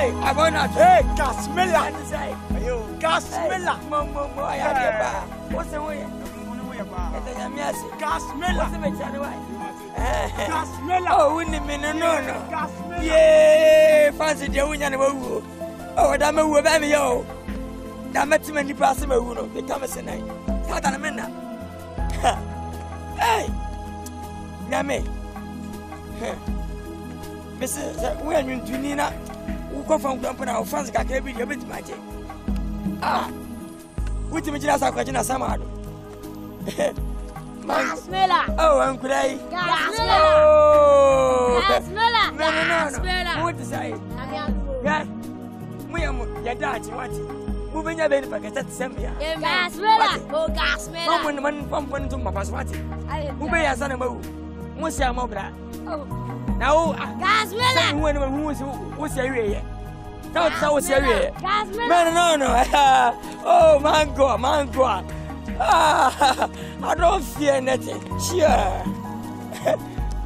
Hey, I want to say, Gasmilla. Gasmilla. What's the way? Gasmilla. Gasmilla. Oh, winning me, no. Yeah, fancy the winner. Oh, damn it, we're baby, yo. Damn it, too many passing my wound. They come as a night. What a minute. Hey, Yame. Mrs. William Tunina, who come from Grandpa, France, I can't be a bit my day. Ah, which image has a question of Samado? Gasmilla. Oh, I'm crying. Gasmilla. No. What to say? Yeah, we are your dad. What? Moving your baby packet at Sambia. Gasmilla. Oh, Gasmilla. One pump to my passport. Who may have son of a Monsieur Mobra. Oh, now, Gasmilla. Who's your area? Don't tell us your area. Gasmilla. No. Oh, mango. Ah, I don't fear nothing. Sure.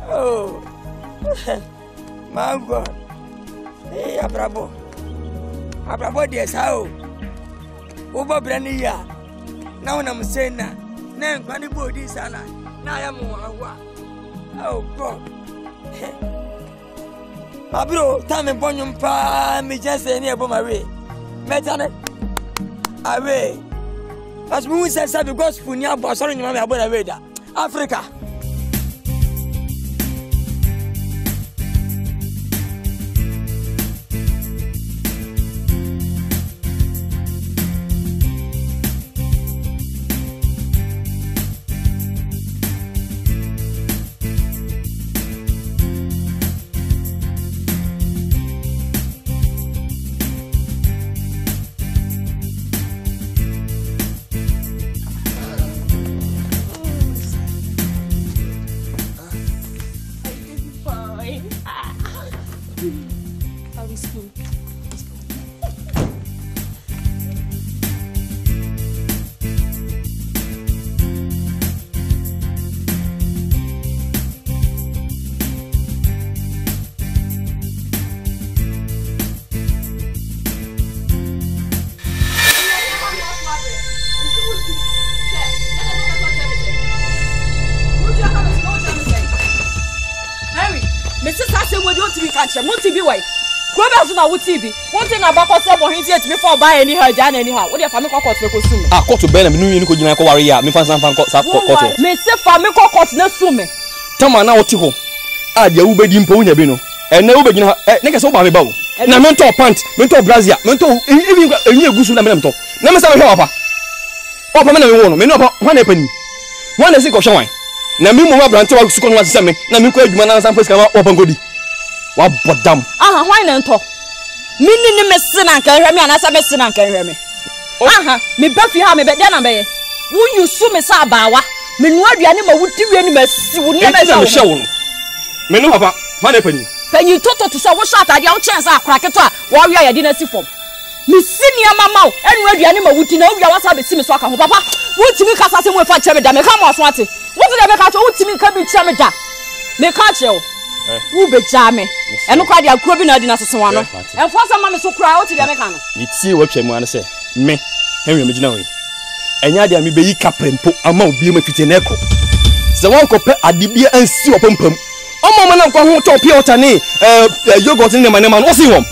Oh, my God. Hey, Abrabo, dear, how? Over Brania. Now I'm saying that. Now I'm going to go this salad. Now I'm one. Oh, God. Abro, time and ponyum pa, me just say near my way. Metane away. As we say, because Punya was sorry, you about away. Africa. What TV way? Go back to our TV. One thing about what's up on his yet before buy anyhow, Jan anyhow. What if I'm a court for consumer? I caught to Ben and knew you could not worry. Me find some fan court. Mr. Family court no swimming. Tama now to go. Ah, the Uber Dimpo Bino. And no begin next over about. And I meant to pant, mental Brazil, mental even a new goose. Never saw a helper. Oh, I'm one. Me know one happening. One is a showing. Nami mo brand to sukon wa seme na mi ko adwuma na san pesika open godi wa bodam aha hwan na nto mi ni me se na nkan hwe mi anasa me se na nkan hwe mi aha me ba fi ha me be de na be ye wo yusu me sa baawa me nu aduane ma wudi wi ni ma si wo ni ma sa wo hwe wo me no papa hwan na panyi toto to so wo sha atade a wo chance akora keto a wo wi ya di na si fom mi senior mama o enu aduane ma wudi na wo wi wasa be si me so aka ho papa wo timi kasa se mo fa che me da me ka mo so ate what did I make? What Timmy can be Chamida? Make catch you. Who be jammy? And look at your crubbing idea as one. And for some man so cry out to the American. It's see what you want to say. Me, Henry Majinaway. And Yadia may be captain, put among being with an echo. The one compare at the beer and see upon pump. Oh, Mamma, I'm going to appear to me. You got in the man, what's he home?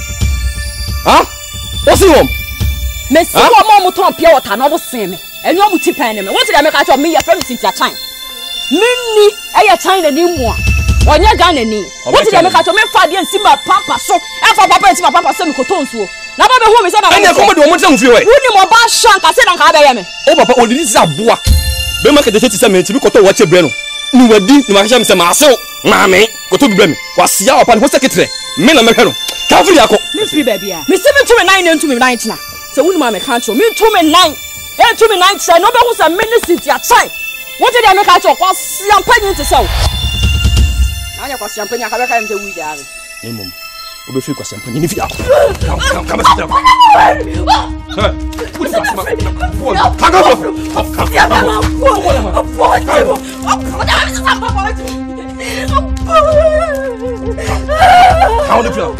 Huh? What's he home? Miss, Mamma to appear at another same. And you will tip enemy. What did I make out of me? Your friend since your time. Minnie, I China anymore. When you're gone, any. What did I make out of me? Father and see my papa so. And for papa and see my papa semi cotonso. Now, Baba, who is that? I'm going to want to win him about shank. I said, I'm having oh, Papa, all this is a boy. Don't make a decision to look at what you're bringing. You were deep to my shame, Maso. Mammy, go to Brim. Was your upon what's secretary? Men American. Cover your Miss Baby. Miss 7 to 9 and to me 9 now. So, wouldn't my country? Me 2 men 9. And 2 men 9. So, nobody was a minister at time. What did I make out of? What's champagne to sell? I have champagne. I have a kind of weed. Mum, we'll be free for champagne. If you come, come, sit down. How do you feel?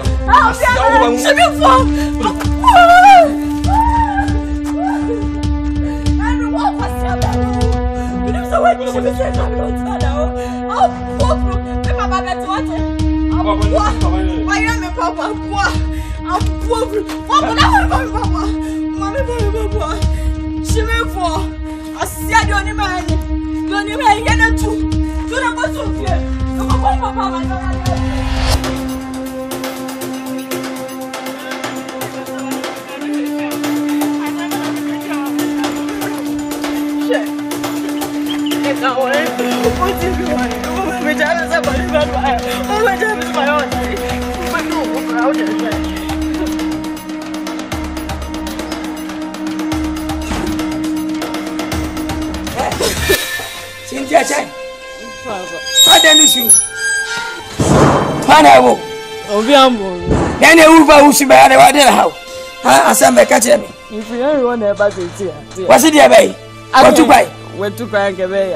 What's it, baby? What to buy? Went to cry and give me.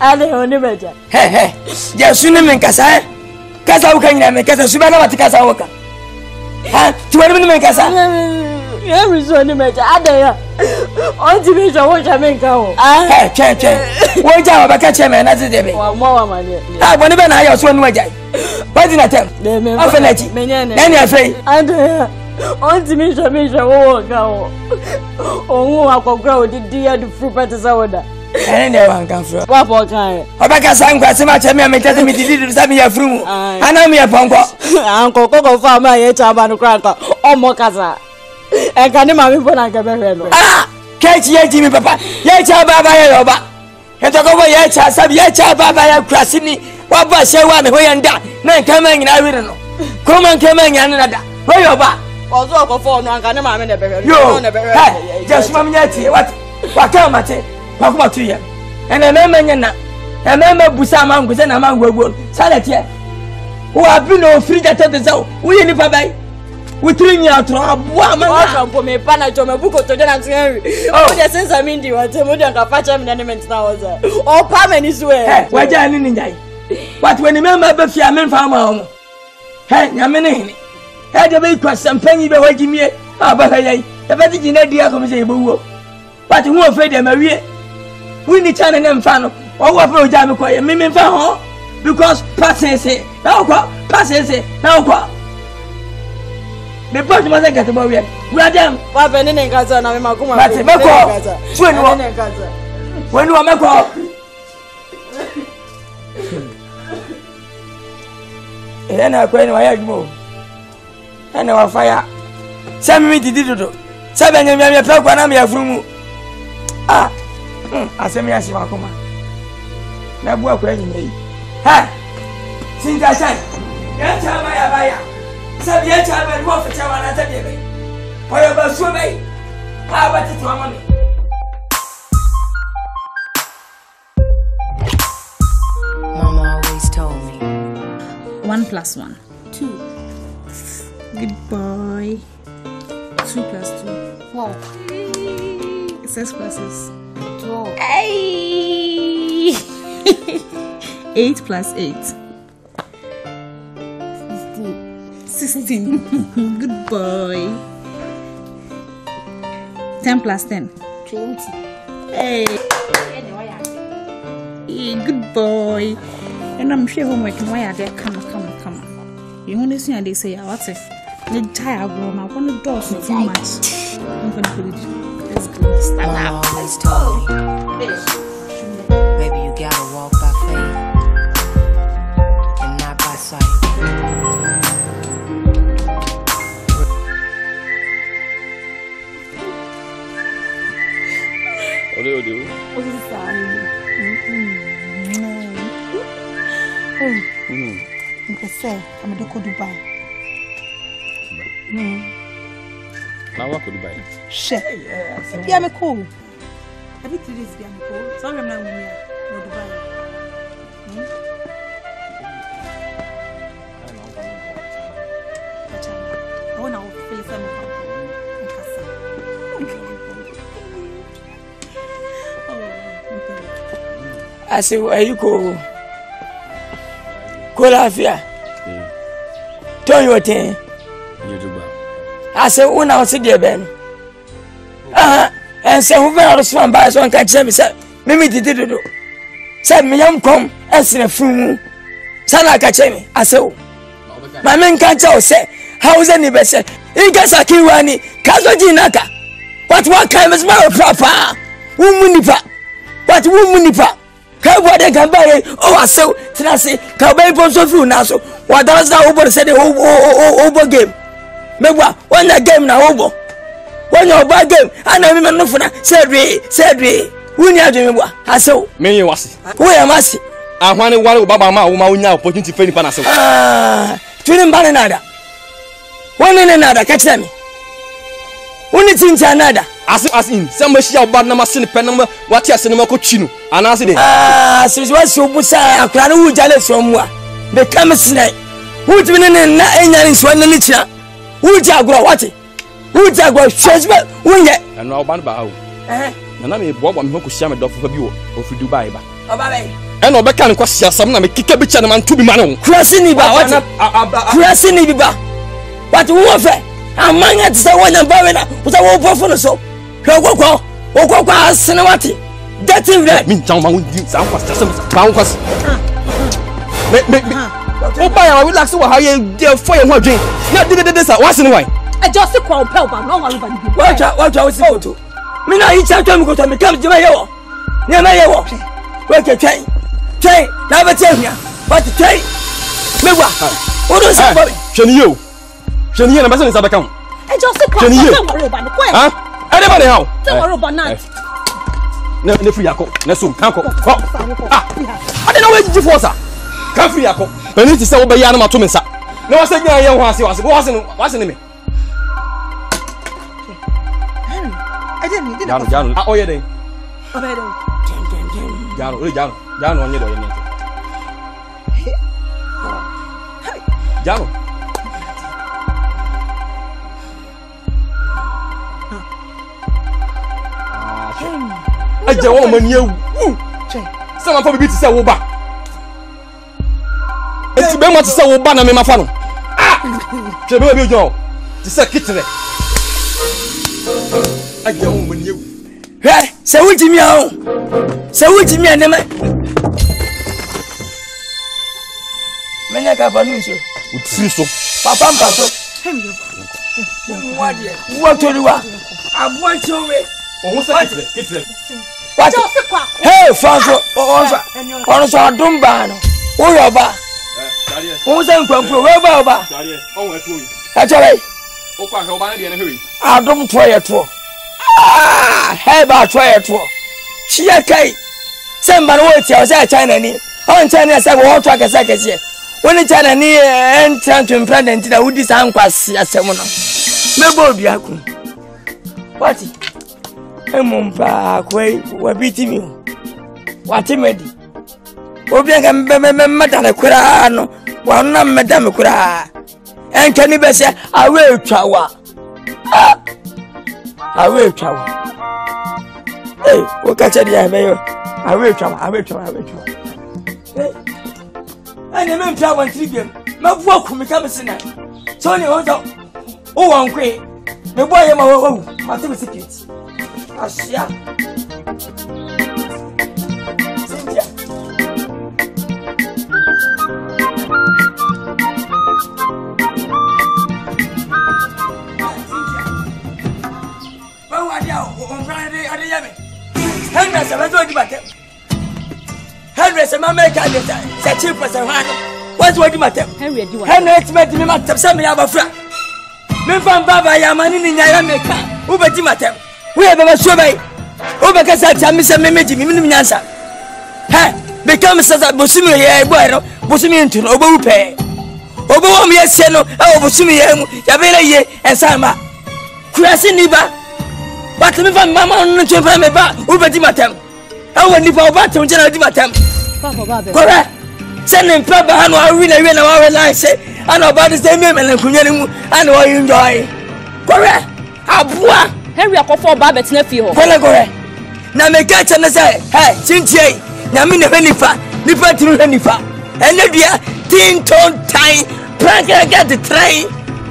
I don't know. Hey, just soon make us, eh? Casa can make us a Subana to Casa Walker. Huh? To everyone make us, every son image. I dare. On TV, I watch a make out. I can't. Watch out, but catch him another day. More money. I want to be a house one way. What did I tell? They may often let you. Then I say, I dare. On TV, I make a walk out. Oh, I could grow the dear the fruit at the soda. I never come from. What kind? Obaka sang was so much. I mean, telling me to do something from. I know me a pongo. Uncle Coco found my Chaban cracker or Mocasa. And can you mammy put on a ah, catch ye, Jimmy Papa. Ye Chababa. And talk over ye Chasab, ye Chababa, Crassini. What was your one way and that? No coming, I don't know. Come on, coming another. Where you are? Also, for no, I can't remember. You just mammy, what come at it? What to you? And a member Busama was an among Wood, Salatia, who have been no free that the zone. We in the we train you to a woman for me, Panacho, Buko to dance. Oh, the sense I mean, you are the modern Capacam elements now. Oh, Paman is where. Why, Janine? But when you remember the Fiaman farmer, hey, Yamini, had a big question, penny by waking me. Ah, but I bet you know the accommodating. But you won't fade them, Maria. We need to them fan or what will jam quiet, Mimim fan, because passes it, now what, passes it, now what. The person must get about it. Madam, what any Gaza, I'm a woman, but when you are my call. And I pray my egg move. And our fire. Send me to do. 7 years, I'm here from. Ah, I send me a Simakuma. Now, work ready me. Ha! Since I said, yes, I buy. Said, yes, I will walk for Chawana today. Or about swimming. How about it, money? Mama always told me 1 + 1 2. Good boy. 2 + 2 4. 6 + 12. Hey! 8 + 8. 16. Good boy. 10 + 10. 20. Hey. Hey, good boy. And I'm sure homework and why are they come. You want to see they say, what's it? The child, I want to do so much. I'm going to put it. Let's go. Stand up. always told me, baby, you gotta walk by faith and not by sight. I'm going to Dubai. Now what could you buy? Shit. Yeah, I'm cool. Every 3 days, I'm cool. Sorry, I'm not with you. No Dubai. I want to feel something. I say, where you go? Go Lafia. Tell you what, say una o se de ben and say who very respond by so can tell me say me did do say me yam come esne funu sana ka chemi I say my men can tell say how is any best in kasa kiwani kazo jinaka what kind of smart proper womunipa what womunipa ka bode kan bare o asew tinase ka be ponso fu na so what does that over say the over game megwa wona game na obo wona oba game ana mi no funa sedwe wuni adwe megwa asew me yin wase wo ya mase ahwane wale baba ma wo ma wonya opportunity fe ni pa na asew tuni mbane nada woni ne nada ka kira mi woni tincha nada as in some shia oba na mase ne pe na wati ase ne ma ko twi no ana ase de since what so busa akra no wu jale so mu a the chemistry wu timi ne na enyare so na ni kira wu jagoro wati wu jagoro shesbe wunye na oba no ba hawo na me bobo me ko shia me dofo fa bi wo ofi Dubai ba oba be eno be kan ko shia sam na me kika bi cha na man tubi ma no kurasi ni ba wati kurasi ni ba wati wo fe amanya tsa wonya bawe na uta wo bofo no so okoko asene wati dirty red min jam ma wudi sa kwa sa ba won kwasi me oba ya relax wo ha ye dey for ye ho adwen na de sa wasene wan e just kwa opel ba no wa ba ni wacha wo si photo mi na yi cha to mi ko to mi kam jima yewo ne ma yewo we ke twai na ba tehia but twai megwa wo do sa bobe hwani ye na ba se ni sa be kan e just kwa opel ba ni kwa ha anybody how te woro ba na ne free yako na so kan ko ade na we ji force kan free yako bani ti se wo be ya na ma to me sa na wa se gyan ye ho ase wase ne me Jano ah oye den abede Jano onye do ye nete Jano aje wo mani ewu sama fa bibi ti se wo ba enti be mo ti se wo ba na me ma fa no je be bi ojo ti se kitire aje wo mani ewu he se wuji mi a se wuji mi ane me menya ka fa nu so utiri so papa mpaso wo toriwa abo chowe ohun se kitire what hey fanso on so adumba no wo yoba wo se nkwamfo we ba oba ohun etu yi ka chore o kwa he oba na de na hewi adum to ye to hey ba to ye to chia kai se mba no wo ti o se China ni on China se wo to akase akase woni China ni entrant to president da wudi san kwase asem no mebo bi akun what emumpa kwai wabiti mi watimedi obianga mmeda kura no wana mmeda me kura enka ni be se awe twawa eh o ka che dia be yo awe twawa eh ani me mpa wan tribem mafu akumi ka be sina so ni o do o wan kwe me boye ma wo ma te secret Asia Cynthia Bawa dia on Friday ade yame Henry se bazo di batem Henry se ma make ade se chief person han what do di batem Henry di wa Henry estimate me matem se me ya bafra me fam baba ya mani ni nyaya meka u be di batem we have a sobe o be kasa tami se memeji mi nyansa he become sasa bosumi ye boy no bosumi ntu no obo pe obo wo mi ese no e bosumi ye mu ya be na ye ensama kurasi ni ba but me fa mama no ntu fa me ba o be di matam e wo ni pa o ba te unje na di matam papa ba be kore se ne mpa ba no awi na we na wa we line se ana ba de se me me na kunya ni mu ana wo enjoy kore abua Henry akofo ba betina fi ho kole na me ka chana say hey chintie na me ne nipa tinu nipa ene dia tin ton tai prank get the train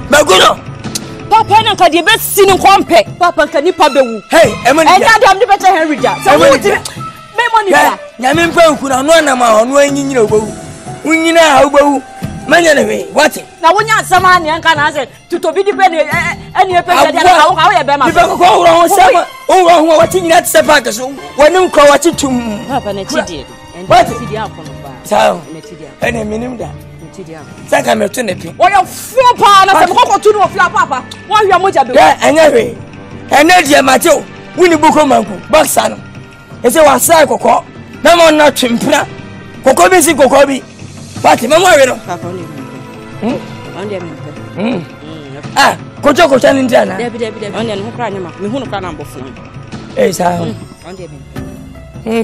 baguno Papa na ka de be sinu kompe. Papa ka nipa be wu. Hey, emani. E ga dem de be che Henry ja. So wu ti me money ba. Nya me mpa nku na no na ma ono anyinyina obawu. Unyina ha obawu. Manya na we. What? Na wonya asama ne nka na say tutobi di be ne eni e pe de na ka wo ye be ma. Di be ko wo ho sama. Wo ho wa ti nyina tse park so. Wonim ko wa ti tum. Papa na ti die. What? Ti die akono ba. Sao. Na ti die. Ene minim da. Ti die. Saka me to ne pi. Wo ye fo pa na se ko tu no ofia papa. Wo hwa moja be. Yeah, anya we. Ene die mateo. Wini buko manku. Boxa no. Ese wa sai kokọ. Na mo na twempra. Kokọ bi si kokọ bi. What? Mama we no. Papa ni. On dem. Ah, kocha ni ndiana. Debi. On dem ho kra nyama. Me hu no kra na mbofo. Eh sa. On dem.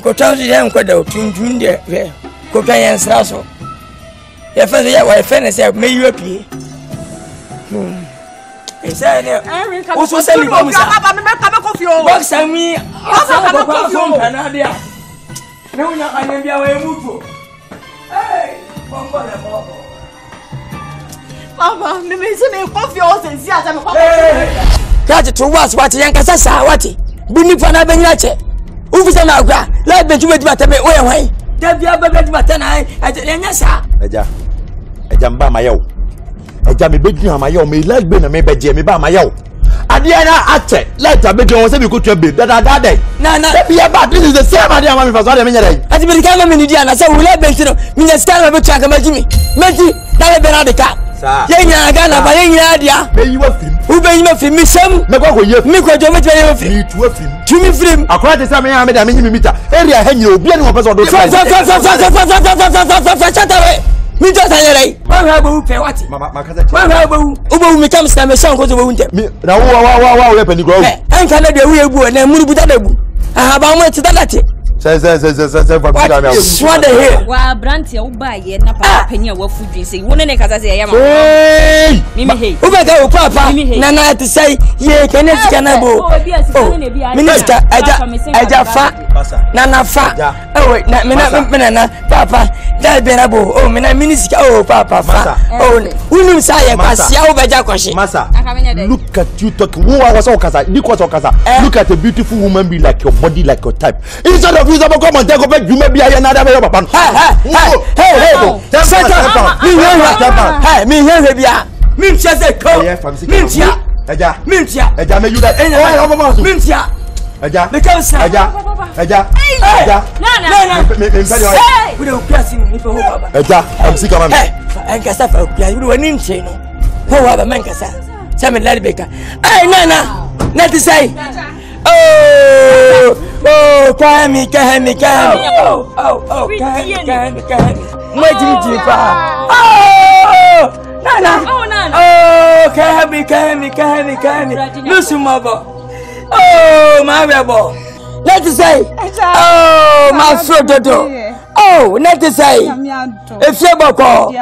Kocha si yan kwada otunjun de. Kocha yan sra so. Ya fa ya wa fa na say me Europe. Esa ne. O so se mi ba musa. Papa me ka be kofi o. Boxa mi. Asa ko ko so kana dia. Ne unya kanya bia wa emutu. Hey, bombo le bombo. Papa, me say me coffee o se si asa me coffee. Kaje to was what yan kasa sa what? Buni fa na benya che. Ufisa na agwa, la bentu be dima tebe o ye hwan. Da bia be dima tana ai, nya sa. Eja mba mayo. Eja me bedun amayo, me like be na me beje me ba mayo. Ade na ate, let abedun won say me ko twa be. Da dey. Na bia ba, this is the same idea ma me fa so dey me nya dey. Ati be ka me ni dia na say we like bentu no. Me nya star be twa ka majimi. Meji, na be na de ka. Ye nya ga na ba ye nya dia. Me yi wa film. Wo be yi ma film mi sam. Me ko ye. Me ko jo me twa ye film. Me tu film. Tu mi film. Akora te say me ya me da me nyimi mita. Area ha nyi obi ani wo person do. Fa mi just ayere. Wa ha bo pe what? Mama kaza chi. Wa ha bo. Ubo mi kam sta me shan ko zo bo unte. Me na wa we pe ni grow. En kana de wu ebu na muru buta da bu. Aha ba mo ti dalate. Say for good am. What the hell? Wa branti wo ba ye na papa panya wa fudin say wo ne kaza say ya ma. Hey! Mimi hey. Ube ga o papa na na ti say ye kene ti kana bo. Minister aja fa na fa. Oh me na papa da be na bo. Oh me na minister papa fa. Oh unum sa ye kwasia wo be ja kwashi. Masa. Look at you talking. Who was okasa? Look at a beautiful woman be like your body like your type. Instead of you come and take up you may be another way papa. Hey, me here bia. Me say come. Mintia. Eja me you that. Mintia. Eja. Because Eja. Na. We don't pressing me for baba. Eja, I'm sick of Hey, en kasa fa opia. We don't need to know. Ho baba man kasa. Say me let beka. Hey, na. Let it say. Oh, kahami. Oh, kahami. Majiji pa. Oh, nana. Oh, kahami. Lusumabo. Oh, my rebel. Let us say. Oh, my frododo. Oh, let us say. If you boko.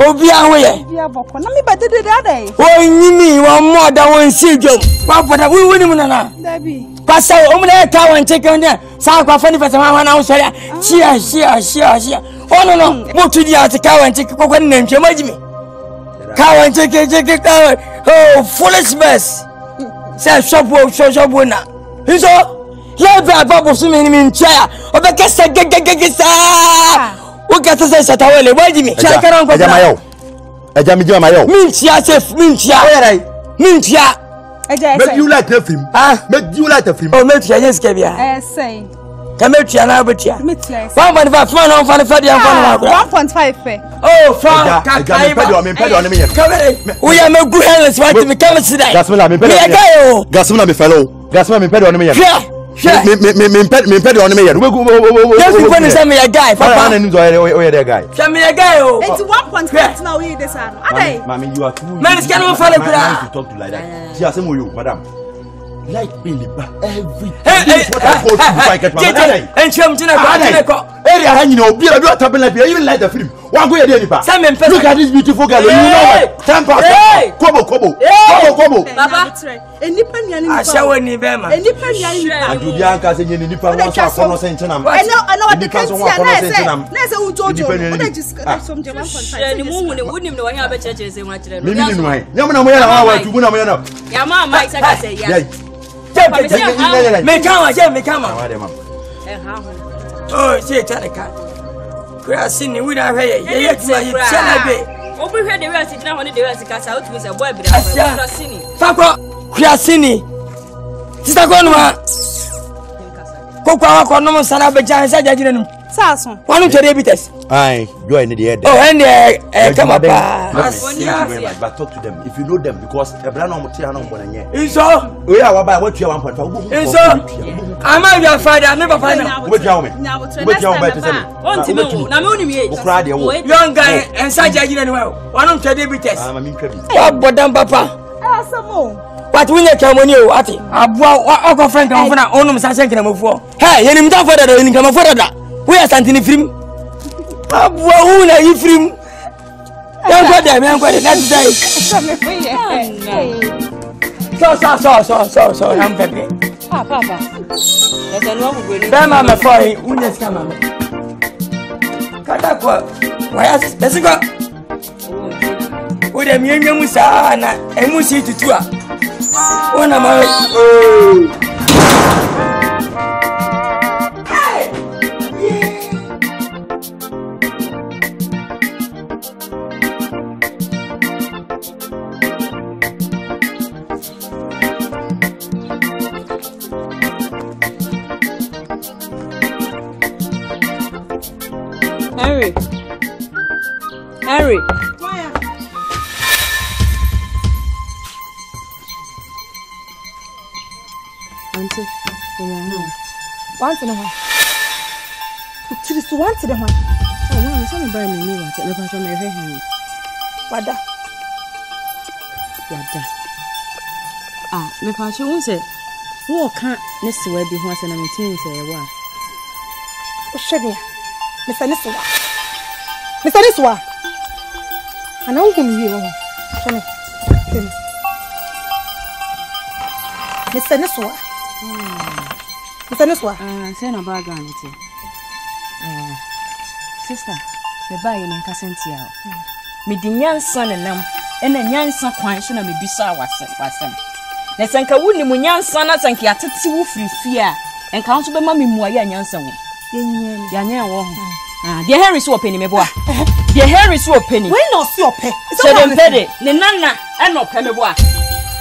Obi anwe. Na me ba dede ade. Oh, nyimi wa more than one sigum. Papa, we win him na. Dabi. Pastor, omle ka wan chicken there. Sa kwa fani fata ma na usori. Chia. Oh no. Mo tu dia te ka wan chicken kokwa na ntwe majimi. Ka wan chicken ka wan. Oh, foolish mess. Say shop na. Hizo leva babo su me ni ntia. Obeka sa gegegesa. O ka sa satawele majimi. Cha karan kwa. Eja mi jima mayo. Mintia. Make you like the film. Make you like the film. Oh, make you yes kebia. Say. Come make you na betia. 1.5 man on fan fa dia fan na. 1.5 pe. Oh, from Kakai. Me pedo on me. We are me good hands what me come today. Gasmila me pedo. Gasmila me fellow. Gasmila me pedo on me. Me pedo on me. Yes, you want to say me a guy. Papa na nzo o there guy. Say me a guy oh. It's 1.5 now we this ano. Ade. Mami, you are too. Man, it's can't follow kura. To talk to like that. She asem you, madam. Like Billy, but every Hey. And chum tina ko. area hanging or be a do a tablet like you even like the film. One go here, Nipa. Look at this beautiful girl. You know what? 10 pounds. Kobo. Baba. I shall any bema. And you Bianca saying you Nipa wants to follow Sentinam. I know what the Nipa wants to Sentinam. Let's say who told you. I just got some German contract. The moon wouldn't know how much churches and what Maybe Yamana to Bunamana. Yama might say, yes. Me come. Oh, she Talaka. We are seeing we are here. Yes, we heard the rest now on the rest cast out with a boy. Fako, we are seeing Sister Gonwa. Cocoa, no Sanabajan, Sajajin. Sarson. Why don't you debites? Aye, you are in the air. Oh, and come up. But talk to them if you know them because a brand of Motiano. So, we are about what you want. So, I'm your father. I never find out. What you want? Young guy and Sajajin. Why don't you debites? What damn papa? But when you come on you, what? I brought our friend of an own Sasan before. Hey, you didn't for that in come for that. We are standing in film. Abwa you film. Don't go there, man. Go there. Let's say. So. I'm happy. Papa. There's a long way. Bema me foi. Unes kama me. Kata kwa. Why is this go? We dem yenye musa na emusi tutua. Ona ma. Henry. Auntie, once in a while. To this once in a while. Oh, man, it's only buying me what I never done my hair. What that? Ah, me passion won't say. Who can't necessarily be once and I'm saying, say, wow. Shabby, Mr. Niswa. And I'm going to be Mr. Niswa. Say no bag on it. Sister, the buy in Cassentia. Me the young son and them, and a young son quite me bisa was them. Let's anchor wouldn't when young son as and Kiatu free fear and counsel the mammy more young son. Dear Harry so penny me boy. Dear Harry so penny. When no so pe. So dem pede. Ne nana e no pe me boy.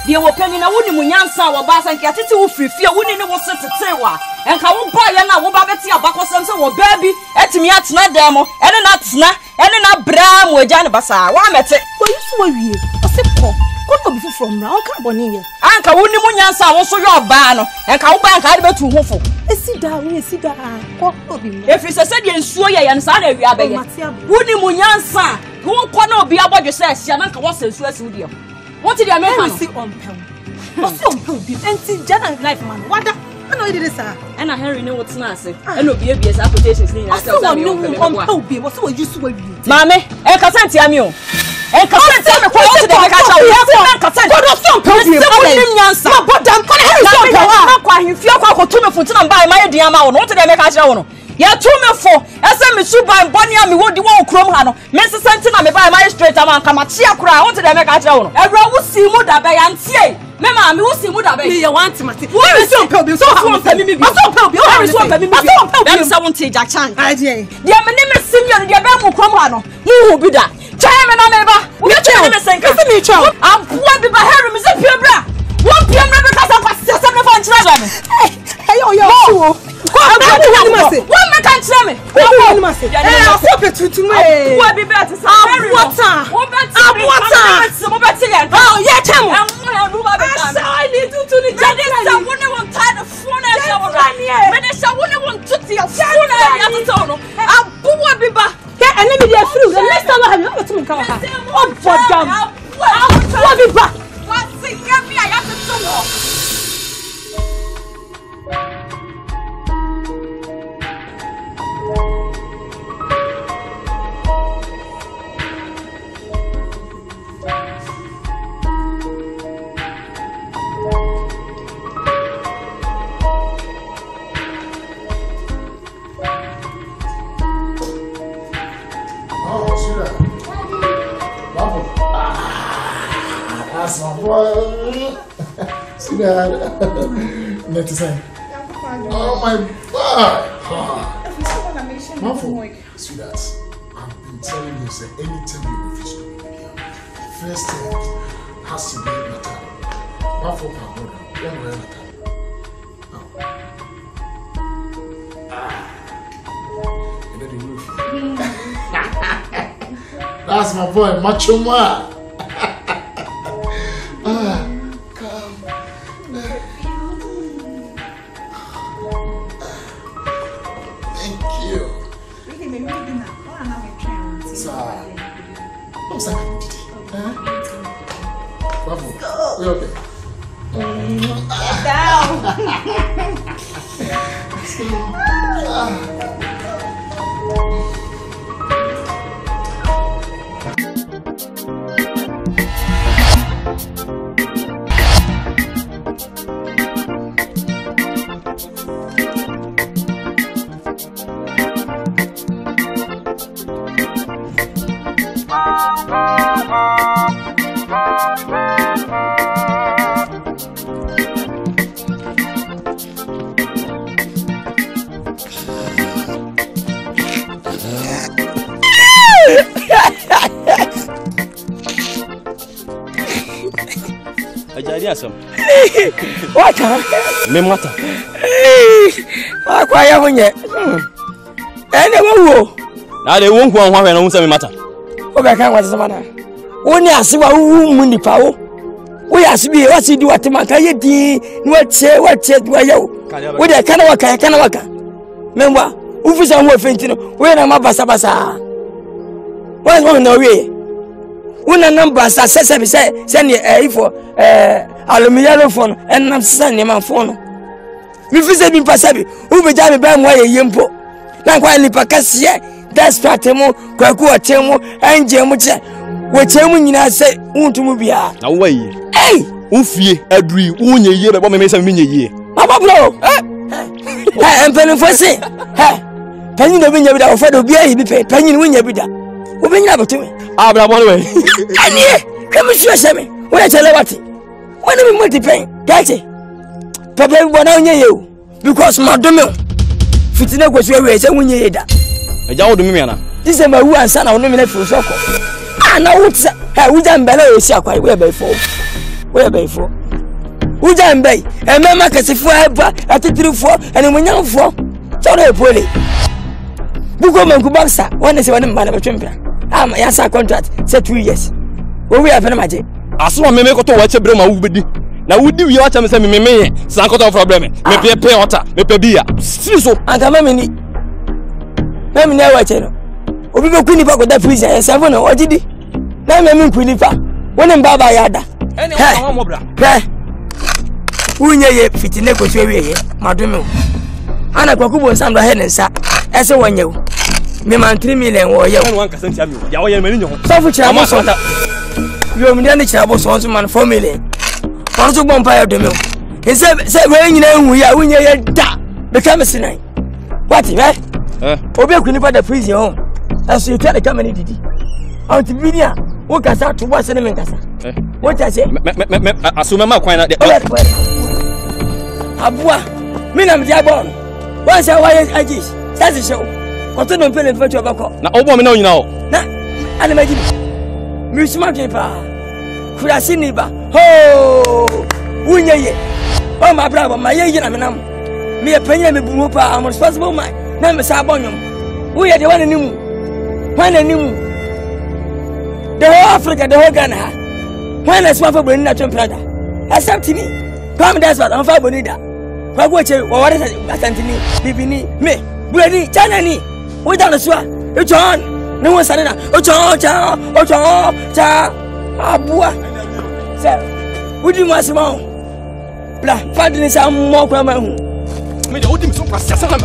Dear wo penny na woni munyansa wo ba san kiatete wo free fear woni ne wo setete wa. Enka wo boy na wo ba beti abakosem se wo baby etimi atena dem ene na atena ene na bra mo agya ne basa wa mete. Wo yusu wa wie. O se ko. Ko no bi from na o ka boni ye. Anka woni munyansa wo so yo ba no. Enka wo ba anka de betu hofo. Esida ko obi mo efi se de nsuo ye yan sa na wi abeye woni munyansa wo ko na obi abodwe se asia na nka wo se nsuo asi wodi what did you make no si ompel o si ompel bi enti jana life man wada ana odi this ah ana Henry ne wotena ase ana obi ebie sa quotations ni na tell me ompel bi wo se wo yusu wa wi mame e ka santi ami o e ka santi me ko o de ka cha wo e ka santi ko do si ompel bi o nyansa ma bodam ko na Henry si ompel ah kwa himfie kwa ko tumi futina mba ma ye dia ma wo no what did you make ka cha wo no ya tumi fo ese me suban boni ami wodi wo krom ha no me sesenti na me ba ma straight am anka ma chia kura what did you make ka cha wo no ewra wo si mu da ba ya ntie me ma me wo si mu da ba me ye want mate wo me si ompel bi so ha mo pemi mi bi so ompel bi o so ompel bi mi bi so ompel bi me se won tie ja chan dia me ne me simio dia ba mu krom ha no mu hu bi da chaya me na me ba wo chaya me senka se mi chao am puwa bi ba Harry me se pie bra won pie me be ka sa kwase se me fa nchira me hey yo so ko am won me kan chira me ko ma se so pe tutu me puwa bi ba ti sa Harry water wo be ti mo be ti yan oh yeah chamo I need to ni jadi sa woni won tie the phone e sa won me de sa woni won tuti ya phone e ya to no am puwa bi ba ke ene me dey free the next time I have you to me come ha oh bodam puwa bi ba what see get me I have to no That's my boy. See that? Let's say. Oh my God. Sweetheart, I've been telling you, say anytime you refuse to be here, first thing has to be Natal. What for my brother? Don't wear Natal. And then the roof. That's my boy, Macho Man. Come. Thank you. What's that? Bravo. We're okay. Down. What? Me matter. I quite when yet. Anyone, now they won't go on one and won't say me matter. Over can was the matter. Only I see what room the power. We ask me what you do at the Macaya D. What say, what said, why you? With a Kanawaka. Remember, who is on what fainting? Where am I, Basabasa? What's one no way? Una number sa send ye for aluminium phone and I'm sending my phone. Me fise bi pasabi u be ja me ba mo ye yempo na kwa NIPA kase that's stratemo kwaku otemo anje mu che wo chemu nyina se untumu bia na wo yi eh unfie aduri unye ye be bo me se me nye ye baba bro empeni fosi panyi no binya bi da ofado bia yi bi pe panyi no nya bi da wo binya batumi abra bo we ani kemi sure seme wo ya chele wati when me multiply gachi papa bo na onye ye o because madome fitina go so we se wonye ye da eja wo do me na this is my who answer na ono me na fi so ko na wo tsa wo jambele o si akwai we be fo wo jambe e mema kasifo aba atetirifo ene munyamfo so na epole buko manku baksa wona se wona mbana betwempia ya sa contract say 2 years wo we afena maje aso me ko to wa chebre ma wo bedi na wudi wi wa cha me se me ye san ko to problem me pe water me pe bia so anga mami ni wa che no obi be kuni ba ko da prison e seven no ogidi na me nkuni fa wona mbaba ya da ene wo mo bra unye ye fitine ko so wi ye madome ana kwakubo nsam do he ne nsa ese wonye wo me man 3 million wo ye won kasa ntia mi ya wo ye mani nyo so fu chira bo so yo mi ne chira bo so man 4 million on so bompa ya do me se we nyina hu ya unye ye da be kam sinai what obi akuni pa da prison home aso you tell the company didi out bidia wo kasa to boss ne men kasa what I say aso me ma kwan na de abua mi na mi dia bon wa say why agis that's the show koto no pele fetwa bako na obo me na onyina o na ani maji mi suma jepa kurasi ni ba ho unye ye o ma bravo ma ye na me nam me ye panya me bu pa am responsible man na me sa bonyom wo ye de wana nimu the whole Africa the whole Ghana when I smell for boni na twemprada accept me come that's what I'm for boni da kwa go che wo ware asantini bibini me bulani chana ni wo da no so a echon ne wo sare na ochon cha abua se wudi mo asima bla fadi ni sa mo kwa ma hu me de wudi mi so kwa sia sa ma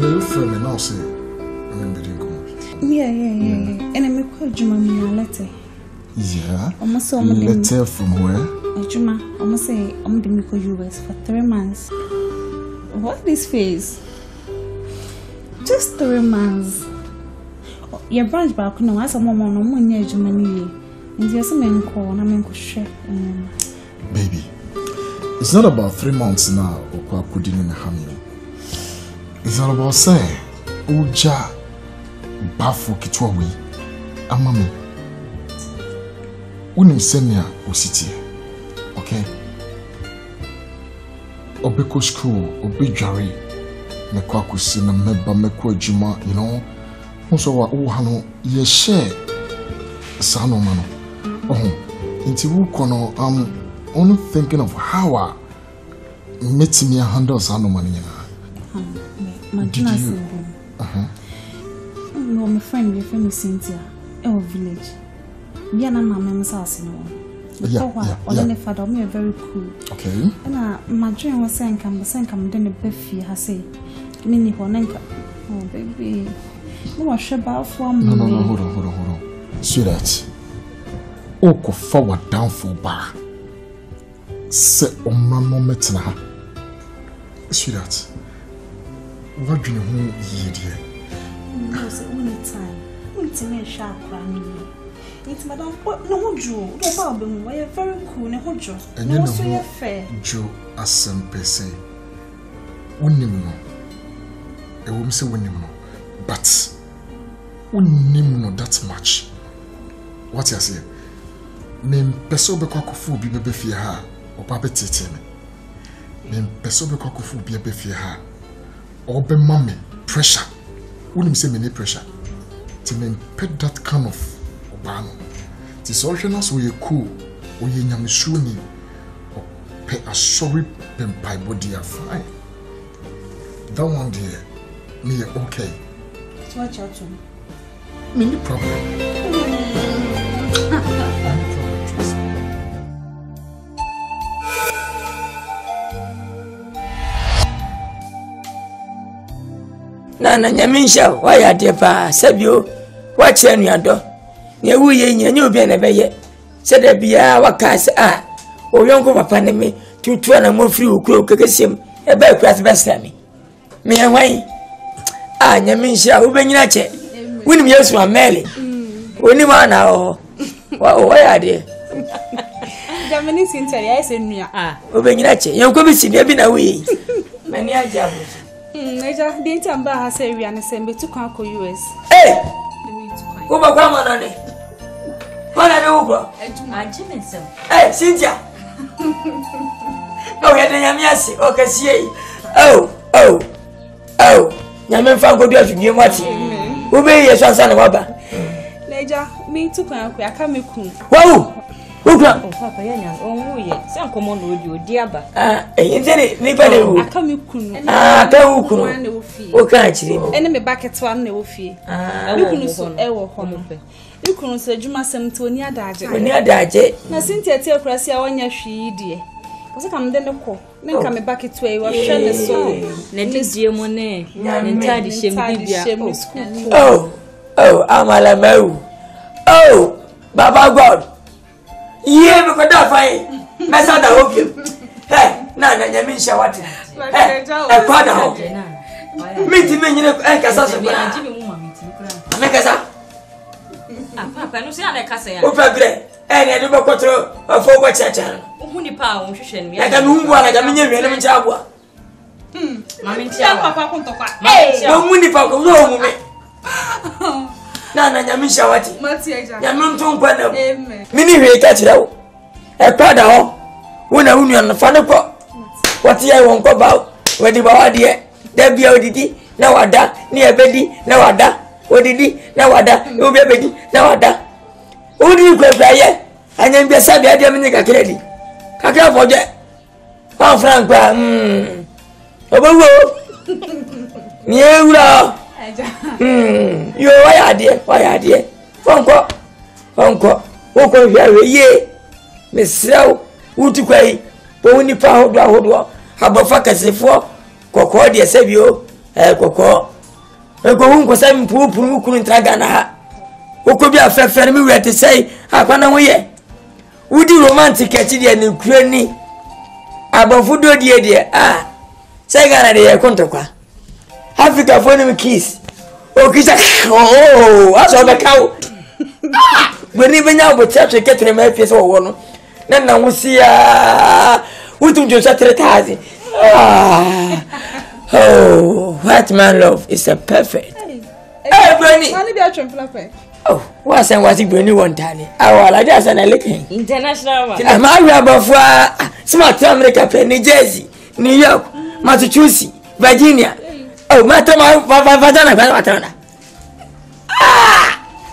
you friend me now say I'm being come. Yeah. And I make quite Juma letter. Yeah. Almost letter from where? Juma, almost say I'm the Miko US for 3 months. What this face? Just 3 months. Your branch back no as a mama no one year Germany. And there's a man called and I'm share. Baby, it's not about 3 months now or putting in a hammy. It's all about saying, Uja Bafu Kitwawi, Amami. Unim Senya Usiti, okay? Obeko school, Obejari, Mekwakusi, na Meba Mekwa Juma, you know. Also, what Uhano, ye share Sano Mano. Oh, into Wukono, I'm only thinking of how I met me a handle Sano Mania. Did you? No, my friend, your friend is Cynthia, our village. Biana Mamma's house in one. The father, me are very cool. Okay. And my dream was saying, come, then a beefy, I say, Minnie Honenka. Oh, baby. No, I shall bow for me. No, hold on. Sweetheart. Oko forward down for bar. Set on my moment now. Sweetheart. What do you know, ye dear? No, it's only time. It's a sharp crying. It's Madame. No, Joe. No, Barbara, we are very cool. No, Joe. And you know, fair. Joe, as some per se. Winning. A woman say winning. But winning not that much. What you say? Me peso be kwakufu bi bebe fie ha. Opa be tete me. Me peso be kwakufu bi bebe fie ha. Obe mame pressure. Wouldn't say me pressure. To me pet that kind of obano. Tis original so you cool. Or ye nyamishuni. Or pay a sorry pen pie body are fine. That one dear. Me okay. So what you doing? Me no problem. Nana nyamisha waya depa sabio wache anuado ne wuye nya obi na beye se da bia wakase oyonko papa ne me tutu na mo free okuro kekesem e ba kwase besami me hwan nyamisha wo benyina che wunim yesu ameli oni ma na waya de Jamani Cynthia ise nua wo benyina che yonko bi si bi na wuye mani ajabu Naja, the intamba has a real assembly to conquer US. Hey! Go back, come on, what are you over? Hey, Cynthia! Oh, you're the Yamiasi, okay, see. Oh, Yaman found good to you, Marty. Who be your son of Baba? Naja, me to conquer, I come with you. Whoa! Who come? Oh, Papa, oh, yes, some common with you, dear. NIPA, I come with you. Okay, enemy back at one no fee. You couldn't so ever home. You couldn't say Juma some to near Daje. Near Daje. Now, Cynthia tell Crassia on your she, dear. Was I come then the call? Then come back at 2 was shell so. Let's dear Monet, and tidy shame. Oh, I'm a lamau. Oh, Baba God. Yeah, because that fine. Massa the hope you. Hey, Nana Yamisha, what? Hey, a father. Meet me in a casa. Make us up. Papa, no, see, I can't and I do not control a forward channel. Only power, me. I can move one like a million and Jabwa. Mammy, Papa, no money for no me. Nana Yamisha, what? Yaman Tom Panel. Mini way catch it out. A father, when I win on the funnel pot. What I won't go about, where the body, there be ODD, now I da, near Betty, now I da, ODD, now I da, no baby, now I da. Who do you go by? And then be said, I didn't make a credit. I can't forget. 1 franc, you why dear? Uncle, who could hear ye? Miss Slow, who to quay, only power, have a fuck as if for Coco, dear Savio, Coco. go hunko sem pupu kunu traga na ha okobi afefe me we te say akwana wo ye wudi romantic ati de ne kura ni abafudo de say gana de ye kontokwa Africa for them kiss o kisa aso be kawo when even now but church get to me face wo no na wo sia wutum jo 3000 oh what man love is a perfect Bernie mani be atwem flafa oh what's and what Bernie one time awala just an looking international man am I abafua smart America pe New Jersey New York Massachusetts Virginia oh matama vatana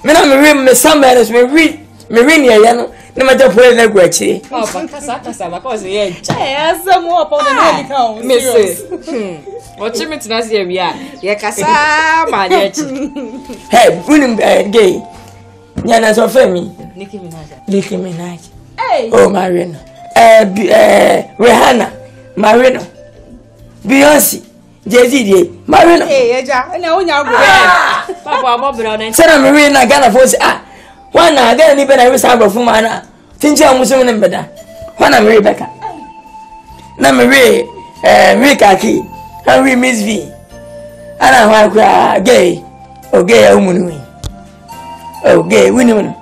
mena me somewhere me read ya no na maja pole na gwachi papa kasa because ye asem wo papa na me ka o serious watch me tonight here we are ye kasa ma de chi hey unim gay nyana so femi Nicki Minaj hey oh Marino Rihanna Marino Beyonce Jay-Z Marino eh eja na onya go papa abobra na say na me we na Ghana for say wana Ghana ni be na we say abofo mana tinja omuso ne mbeda wana me Rebecca na me we Kaki and we Miss V ana wa kwa gay gay umunu gay wini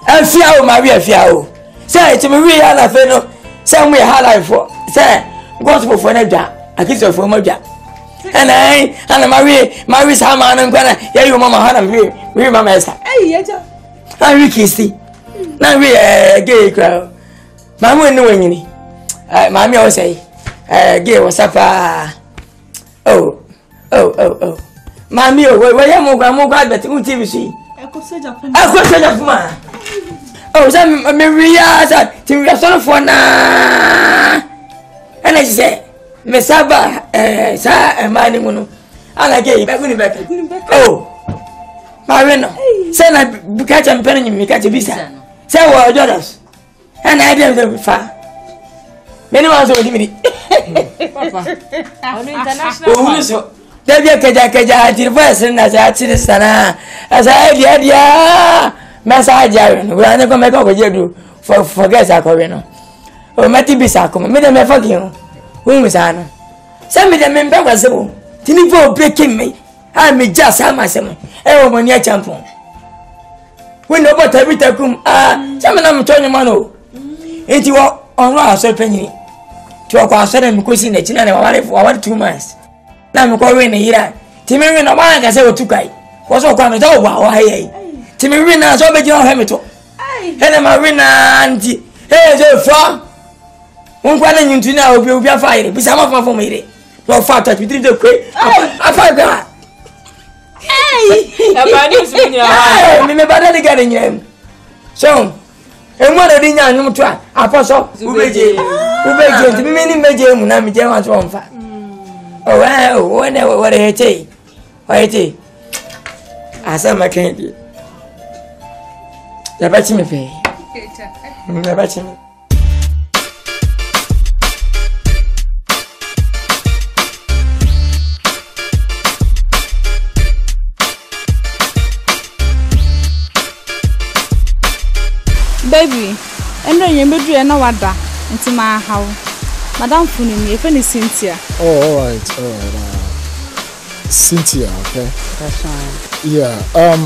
afia o Maria afia o say to me we ala fe no say we hala for say gospel for na dwa akisi for madwa ana Maria sama na ngwana ya yo mama hana we mama esa yeja we kisi na we gay kwa mama ni wanyini mama o say gay wasapa oh mami o we ya mo gwa bet un TV si akoseja fuma oh say me ria say ti so for na ana say me saba sa mani muno ana gay ba kuni beka oh Marino say na bukacha mpena nyimi kacha bisa say wo jodas ana ide fa many ones o dimidi papa on international oh so devia keja advice na za atiri sana asa dia message ya no we ane ko me ko jedu forget akowe no o mati bisa ko me dem fucking we sana say me dem mbe kwasebo tini for breaking me me just am asem e wo mani a champion we no but everything say me na mtonyo mano enti wo onro aso panyi ti o kwa asere mi kosi na china na wale 2 months na mi ko we na yira ti mi we na ba ka se otukai wo so kwa no da wa haye ti mi we na so be jina ho mi to hele ma we na nti so fa won kwa na nyuntu na obi afa ire bi sa ma fa fo mi ire no fa touch bi de kwe afa ga aba ni so ni ha mi me ba da ga ni nyem so enwere di nya anyum to aposo ubeje ti mi ni meje mu na mi je wan so mfa oh ne wore hete asa makendi la bachi me fe la bachi me baby endo yembedu na wada ntima hawo madam funu mi efe ni Cynthia all right Cynthia okay that's fine yeah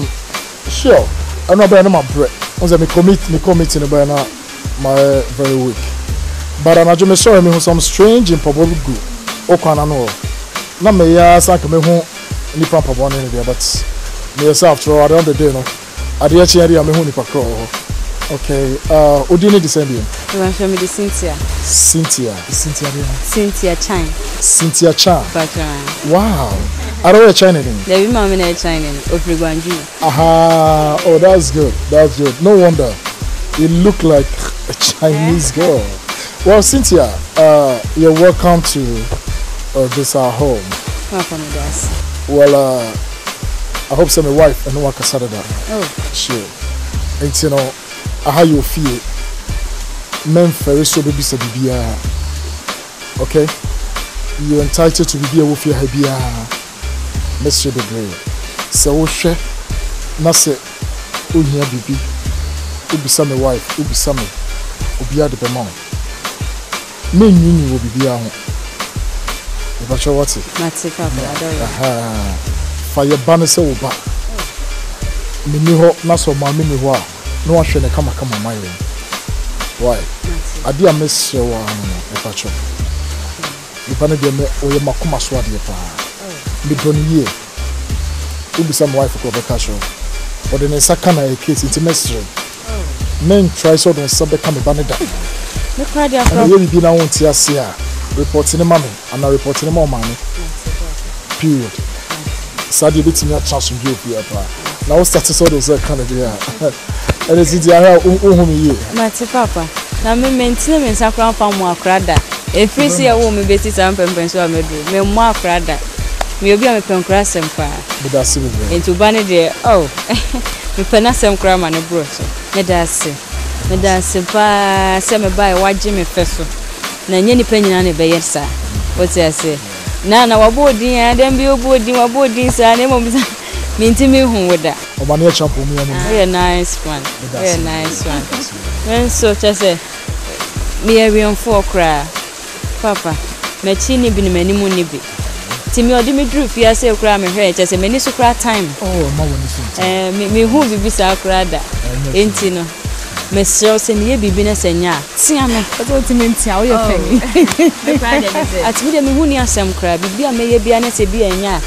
sure I know about my break once me commit in about my very weak but I'm just sorry me some strange in probably good okwana no na me ya sanka me hu nipa pabone ne there but me yourself after all at the end of the day no ade achi area me hu nipa kro okay odini descending you want me the Cynthia Chan but wow I don't know China name the woman in China Ofrigwanju aha oh that's good no wonder you look like a Chinese girl well Cynthia you're welcome to this our home welcome guys well I hope so my wife and no one can say that oh sure and you know how you feel men very so baby so bibia okay you're entitled to be a with your habia Monsieur de Grey. So she na se ohia bibi. Ubisa me wife, ubisa me. Obia de be mom. Me nyinyi wo bibi a ho. E ba cho what? Mate papa adore. Aha. Fire ban se wo ba. Me ni ho na so ma me ni ho a. No ahwe ne kama my room. Why? Adi a miss you e ba cho. Nipa ne de me oye makoma so ade pa. Me don ye. Ubisa my wife ko be ka show. But the second a case into mystery. Men try so don't somebody come banada. Me cry there from. You be na want to see reporting mommy and now reporting mom mommy. Period. Sadly bit me a chance to give you a now start so those kind of there. And it's the area me here. Mate papa. Na me maintain me sakra fam mo akrada. E free see a wo me beti sam pempen so amedu. Me mo akrada. Me obi a me penkra sempa. But that's it. Into bani de oh. Me pena sem kra ma ne bro so. Me da se pa se me bai waje me feso. Na nye nipa nyina ne be yesa. What you say? Na wabodin ya dem bi wabodin sa ne mo bisa. Me ntimi hu woda. Oba ne champo mu ya ne. Very nice one. Very nice one. When so just say me area for kra. Papa, me chini bi ni manimu ni bi. Timi odi me dru fia se kra me hwe just say me ni so kra time. Oh, ma woni so. Me hu bibi sa kra da. Enti no. Me so se ne bibi na senya. Tia no. Oto timi ntia wo ye femi. Me kra de say. Atimi de me hu ni asem kra bibi a me ye bia na se bi enya.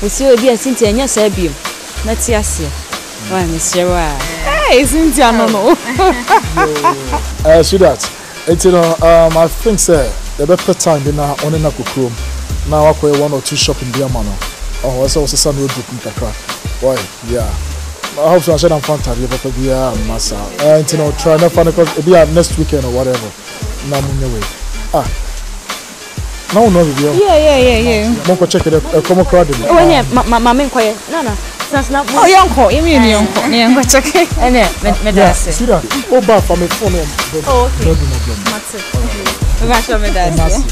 We see obi a sinti enya sa biem. Na ti ase. Wa me sewa. Hey, Cynthia no. So that it's I think say the better time be na on na kokrom. Now I go 1 or 2 shop in there man. Oh, also say no group in kakra. Why? Yeah. I hope so I said I'm fantastic but be massa. Try na find because be next weekend or whatever. Na munye way. No video. Yeah. Monko check it come crowd. Oh yeah, mama nkoye. No. Sans na. Oh yonko, imi ni yonko. Ni yonko check. Ene, me da se. See that? Oh ba for me phone. Oh okay. Mate. We va show me da se.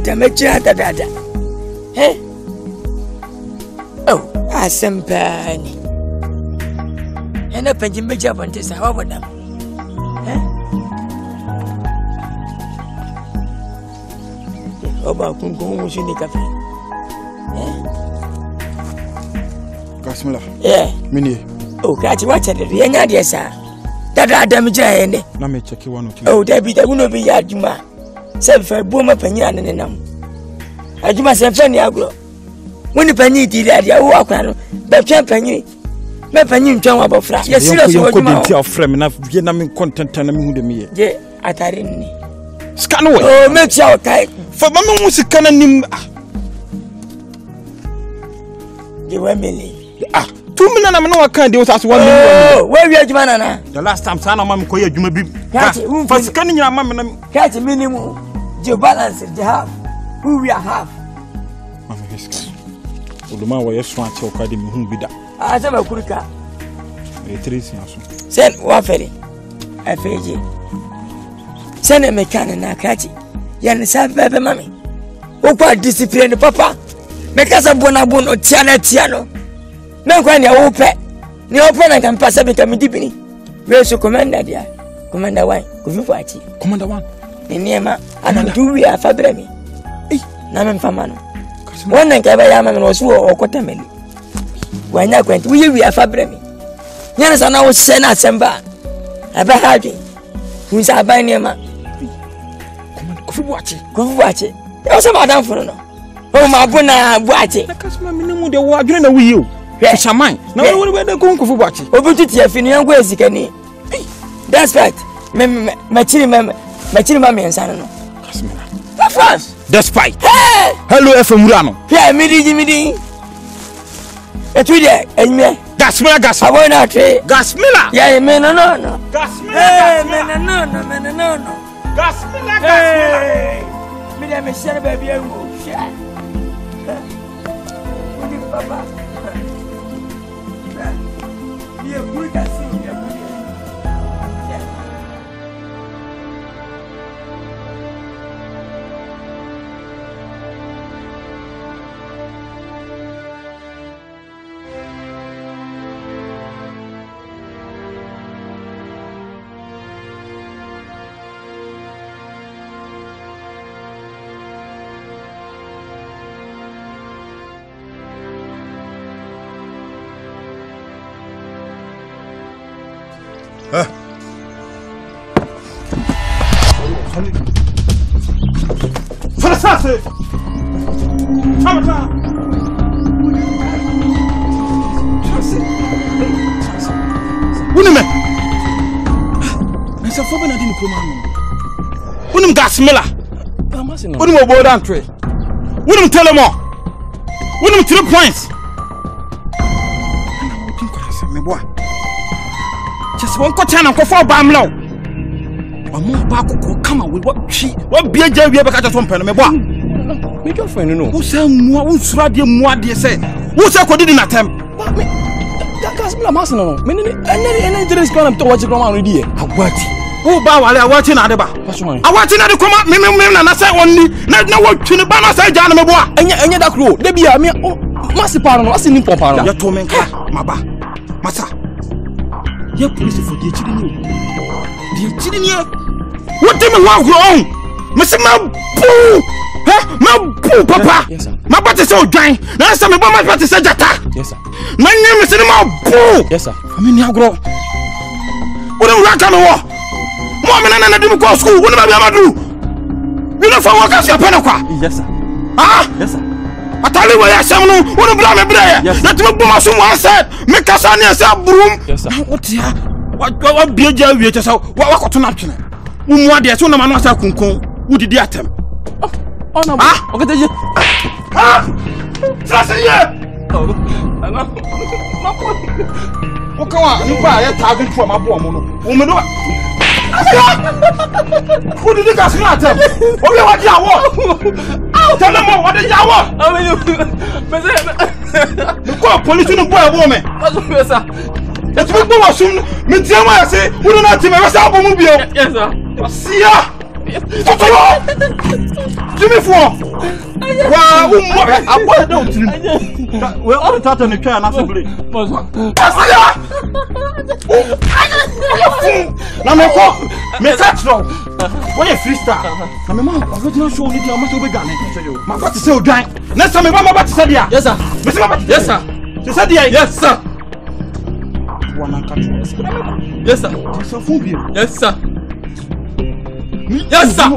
Da me chata da. Hey. Oh, asempani. Ena penji meja bonte sa wa bodam. Eh? Oba kungu shini kafe. Kasmila. Yeah. Mini. Oh, kati wacha de yenya de sa. Da me ja ene. Na me check 1 or 2. Oh, da bi da uno bi ya juma. Selfa boma panyina ne nam. Ajuma selfa ni agro. Woni panyi di dia wo akwa no. Ba twa panyi. Me panyi ntwan wa bofra. Ye serious wo juma. Ko dinti afrem na vie na me content na me hu de me ye. Je atare ni. Scan we. Oh, me tia o kai. Fa ma me hu sika na nim. Je wa mele. 2 million na me no kan de was as 1 million. Oh, where we ajuma na na. The last time sana ma me ko ye adwuma bi. Fa sika ni nyina ma me na. Kati minimum. Je balance the half. Who we are half. Ma me sika. Oluma wo ye so a che o kwa de me hu bi da. Asema kurika. E 3 siaso. Sen wa fere. Afeje. Sen me kan na kati. Yan sa bebe mami. O kwa discipline papa. Me kasa bona bono tia no. Me kwa ni wo pe. Ni o pe na kan pasa be kam dibini. We so commander dia. Commander 1. Ko fi fati. Commander 1. Ni niema ana duwi afabre mi. Na me mfama no. Wannan ka ba ya mama no so okotameli. Wanya kwenti wi afabre mi. Nyana sana wo se na semba. Aba haji. Hunsa ba niema. Ko fi wachi. Ya so madam furu no. O ma bona buachi. Na kasma mi nemu de wo adwene na wi o. Fisherman. Na wo we de ko fi buachi. Obututi afinu yango ezikani. That's right. Machiri mama ensana no. Kasmila. Of course. Despite. Hey! Hello FM Rano. Yeah, midi. Etu de enye. Gasmila. Abona tre. Gasmila. Yeah, no. Gasmila. Hey, no. Hey, me dem share baby engo. Share. Udi papa. Be a good guy, be a good guy. Fantastic! Unime! Nasa fobe na dini komano. Unim gasmela. Unim oboda antre. Unim telemo. Unim 3 points. Ana mo tin kwasa me boa. Just one ko chana ko fo bamlo. Omo ba ko kama we what bia ja wi be ka just one pen me boa. Me jo friend no. Wo say mua wo sura de mua de say. Wo say ko didi na tem. Me gasmela masina no. Me ni ene dress ko na to watch grandma no di e. Agwati. Wo ba wale awati na de ba. Awati na de koma me na say onni na wo twini ba na say ja na me boa. Enye da kro. De bia me masipa no asini pompa no. Ya to men kla maba. Masa. Ye police for the chidini. The chidini. What do me want wrong? Mr. Mabu. Ma boo papa. Yes sir. Ma party so dwan. Na say me ba ma party say jata. Yes sir. Na name me say ma boo. Yes sir. I mean ya gro. Wo dem ranka me wo. Mo me na do me go school. Wo na ba do. You know for work as your pen kwa. Yes sir. Ah? Yes sir. Atali wa ya sam no. Wo no bla me bla ya. Na tuma bu ma so one side. Me kasa ne say broom. Yes sir. What ya? Wa bieja wie che say wa koto na twene. Wo mu ade so na ma no say kunkun. Wo didi atem. Oh no. Ah, okay je. Ah! Sasiye. O kawa ni ba ya ta bi twa ma bo mo no. Wo me do. Who did you guys not tell? Oh, you want Yawo? Tell them what is Yawo? I mean, you call police in a boy woman. Yes, sir. Let's make more soon. Mintiama, I say, we don't have to make us up. Yes, sir. See ya. Jimmy for. Wow, I'm going down to him. We're all talking to try and ask him. Now, my call, me catch now. What a freestyle. Now, my mom, I'm going to show you how much we got. My father say, "Dang." Next time, my mom about to say, "Yes, sir." Yes, sir. She said, "Yes, sir." Yes, sir. Yes, sir. Yes, sir.